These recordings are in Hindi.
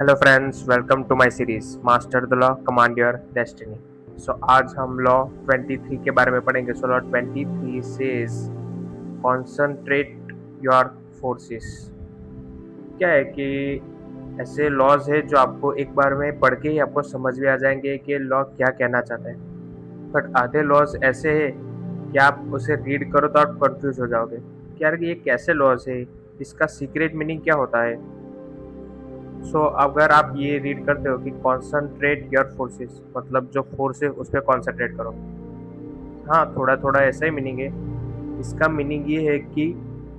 Hello friends, welcome to my series master the law command your destiny. So आज हम लॉ 23 के बारे में पढ़ेंगे। So law 23 says concentrate your forces. क्या है कि ऐसे लॉज है जो आपको एक बार में पढ़ के ही आपको समझ में आ जाएंगे कि लॉ क्या कहना चाहता है। बट आधे लॉज ऐसे है कि आप उसे रीड करो तो आप कंफ्यूज हो जाओगे कि यार ये कैसे लॉज है, इसका सीक्रेट मीनिंग क्या होता है। अगर आप ये रीड करते हो कि कॉन्संट्रेट योर फोर्सेस, मतलब जो फोर्स है उस पर कॉन्सेंट्रेट करो। हाँ, थोड़ा थोड़ा ऐसा ही मीनिंग है। इसका मीनिंग ये है कि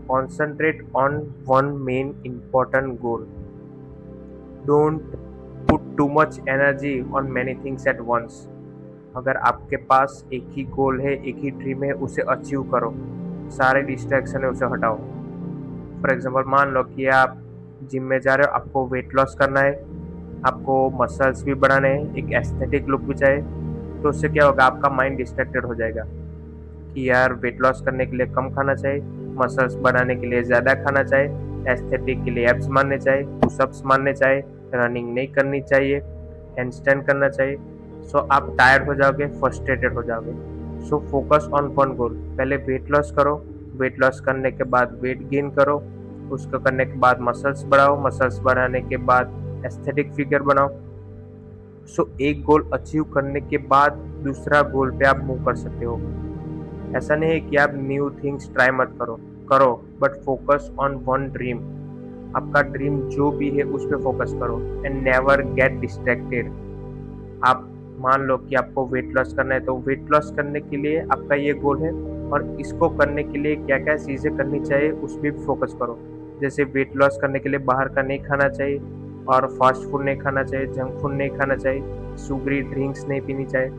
concentrate on one main important goal. Don't put too much energy on many things at once. अगर आपके पास एक ही गोल है, एक ही ड्रीम है, उसे अचीव करो। सारे डिस्ट्रैक्शन है उसे हटाओ। फॉर एग्जाम्पल, मान लो कि आप जिम में जा रहे हो, आपको वेट लॉस करना है, आपको मसल्स भी बढ़ाने हैं, एक एस्थेटिक लुक भी चाहिए। तो उससे क्या होगा, आपका माइंड डिस्ट्रैक्टेड हो जाएगा कि यार वेट लॉस करने के लिए कम खाना चाहिए, मसल्स बढ़ाने के लिए ज़्यादा खाना चाहिए, एस्थेटिक के लिए एब्स मारने चाहिए, पुशअप्स मारने चाहिए, रनिंग नहीं करनी चाहिए, हैंडस्टैंड करना चाहिए। आप टायर्ड हो जाओगे, फ्रस्ट्रेटेड हो जाओगे। Focus on one goal. पहले वेट लॉस करो, वेट लॉस करने के बाद वेट गेन करो, उसको करने के बाद मसल्स बढ़ाओ, मसल्स बढ़ाने के बाद एस्थेटिक फिगर बनाओ। एक गोल अचीव करने के बाद दूसरा गोल पे आप मूव कर सकते हो। ऐसा नहीं है कि आप न्यू थिंग्स ट्राई मत करो, but focus on one dream. आपका ड्रीम जो भी है उस पर फोकस करो एंड नेवर गेट डिस्ट्रैक्टेड। आप मान लो कि आपको वेट लॉस करना है, तो वेट लॉस करने के लिए आपका ये गोल है और इसको करने के लिए क्या क्या चीज़ें करनी चाहिए उस पर भी फोकस करो। जैसे वेट लॉस करने के लिए बाहर का नहीं खाना चाहिए और फास्ट फूड नहीं खाना चाहिए, जंक फूड नहीं खाना चाहिए, शुगरी ड्रिंक्स नहीं पीनी चाहिए।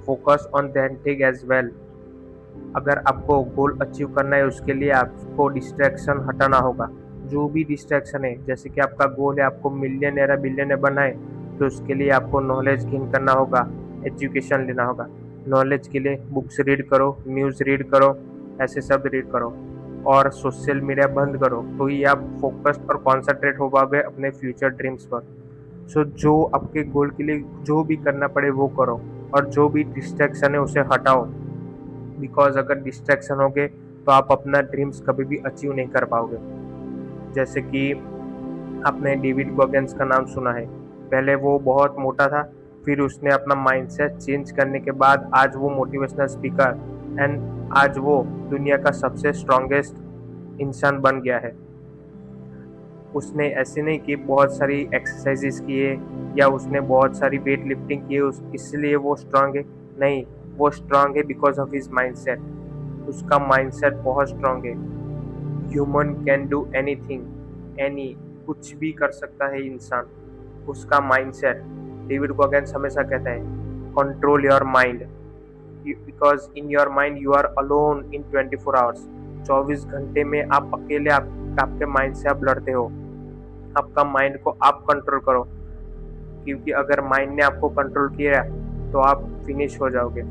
Focus on that thing as well. अगर आपको गोल अचीव करना है, उसके लिए आपको डिस्ट्रैक्शन हटाना होगा। जो भी डिस्ट्रैक्शन है, जैसे कि आपका गोल है आपको मिलियनर या बिलियनर बनाए, तो उसके लिए आपको नॉलेज गेन करना होगा, एजुकेशन लेना होगा। नॉलेज के लिए बुक्स रीड करो, न्यूज़ रीड करो, ऐसे सब रीड करो और सोशल मीडिया बंद करो, तो ही आप फोकस्ड और कॉन्सेंट्रेट हो पाओगे अपने फ्यूचर ड्रीम्स पर। जो आपके गोल के लिए जो भी करना पड़े वो करो और जो भी डिस्ट्रैक्शन है उसे हटाओ। बिकॉज अगर डिस्ट्रैक्शन होगे तो आप अपना ड्रीम्स कभी भी अचीव नहीं कर पाओगे। जैसे कि आपने डेविड गॉगिंस का नाम सुना है। पहले वो बहुत मोटा था, फिर उसने अपना माइंडसेट चेंज करने के बाद आज वो मोटिवेशनल स्पीकर एंड आज वो दुनिया का सबसे स्ट्रॉन्गेस्ट इंसान बन गया है। उसने ऐसे नहीं कि बहुत सारी एक्सरसाइजेस किए या उसने बहुत सारी वेट लिफ्टिंग की इसलिए वो स्ट्रांग है। नहीं, वो स्ट्रांग है बिकॉज ऑफ हिज माइंडसेट। उसका माइंडसेट बहुत स्ट्रांग है। Human can do anything, any कुछ भी कर सकता है इंसान, उसका माइंडसेट। डेविड गॉगिंस हमेशा कहता है control your mind, because in your mind you are alone in 24 hours. 24 घंटे में आप अकेले आपके माइंड से आप लड़ते हो। आपका माइंड को आप कंट्रोल करो, क्योंकि अगर माइंड ने आपको कंट्रोल किया तो आप फिनिश हो जाओगे।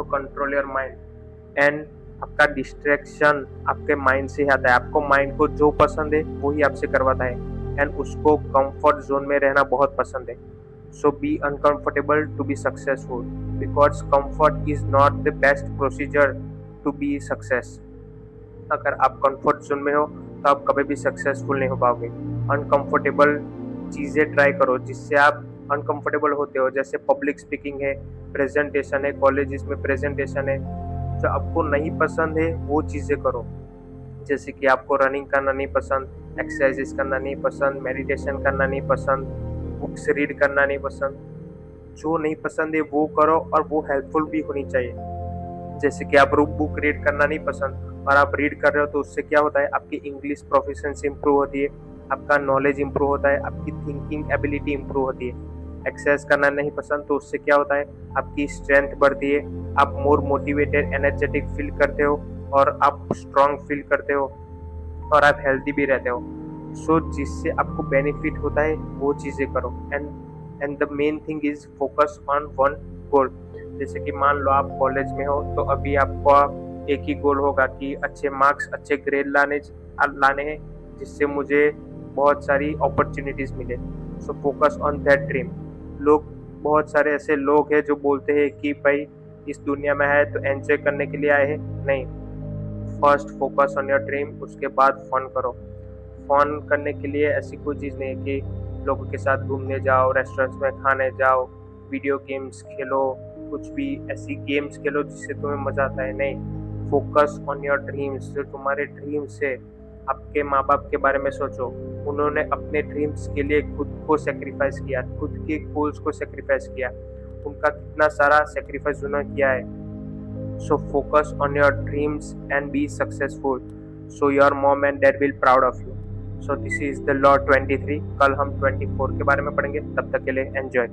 कंट्रोल योर माइंड एंड आपका डिस्ट्रैक्शन आपके माइंड से ही आता है। आपको माइंड को जो पसंद है वही आपसे करवाता है एंड उसको कंफर्ट जोन में रहना बहुत पसंद है। Be uncomfortable to be successful, because comfort is not the best procedure to be success. अगर आप कंफर्ट जोन में हो तो आप कभी भी सक्सेसफुल नहीं हो पाओगे। अनकंफर्टेबल चीज़ें ट्राई करो जिससे आप अनकंफर्टेबल होते हो। जैसे पब्लिक स्पीकिंग है, प्रेजेंटेशन है, कॉलेजेस में प्रेजेंटेशन है। जो आपको नहीं पसंद है वो चीज़ें करो। जैसे कि आपको रनिंग करना नहीं पसंद, एक्सरसाइजेस करना नहीं पसंद, मेडिटेशन करना नहीं पसंद, बुक्स रीड करना नहीं पसंद। जो नहीं पसंद है वो करो और वो हेल्पफुल भी होनी चाहिए। जैसे कि आप बुक रीड करना नहीं पसंद और आप रीड कर रहे हो, तो उससे क्या होता है, आपकी इंग्लिश प्रोफिशिएंसी इंप्रूव होती है, आपका नॉलेज इंप्रूव होता है, आपकी थिंकिंग एबिलिटी इंप्रूव होती है। एक्सरसाइज करना नहीं पसंद तो उससे क्या होता है, आपकी स्ट्रेंथ बढ़ती है, आप मोर मोटिवेटेड एनर्जेटिक फील करते हो और आप स्ट्रांग फील करते हो और आप हेल्दी भी रहते हो। जिससे आपको बेनिफिट होता है वो चीज़ें करो and the main thing is focus on one goal. जैसे कि मान लो आप कॉलेज में हो, तो अभी आपको एक ही गोल होगा कि अच्छे मार्क्स, अच्छे ग्रेड लाने हैं, जिससे मुझे बहुत सारी अपॉर्चुनिटीज़ मिले। So focus on that dream. लोग बहुत सारे ऐसे लोग हैं जो बोलते हैं कि भाई इस दुनिया में है तो एंजॉय करने के लिए आए हैं। नहीं, first focus on your dream, उसके बाद फन करो। फन करने के लिए ऐसी कोई चीज़ नहीं है कि लोगों के साथ घूमने जाओ, रेस्टोरेंट्स में खाने जाओ, वीडियो गेम्स खेलो, कुछ भी ऐसी गेम्स खेलो जिससे तुम्हें मज़ा आता है। नहीं, फोकस ऑन योर ड्रीम्स। जो तुम्हारे ड्रीम्स है, आपके माँ बाप के बारे में सोचो, उन्होंने अपने ड्रीम्स के लिए खुद को सेक्रीफाइस किया, खुद के गोल्स को सेक्रीफाइस किया, उनका कितना सारा सेक्रीफाइस उन्होंने किया है। So focus on your dreams and be successful. So your mom and dad will proud of you. So this is the law 23. कल हम 24 के बारे में पढ़ेंगे, तब तक के लिए enjoy.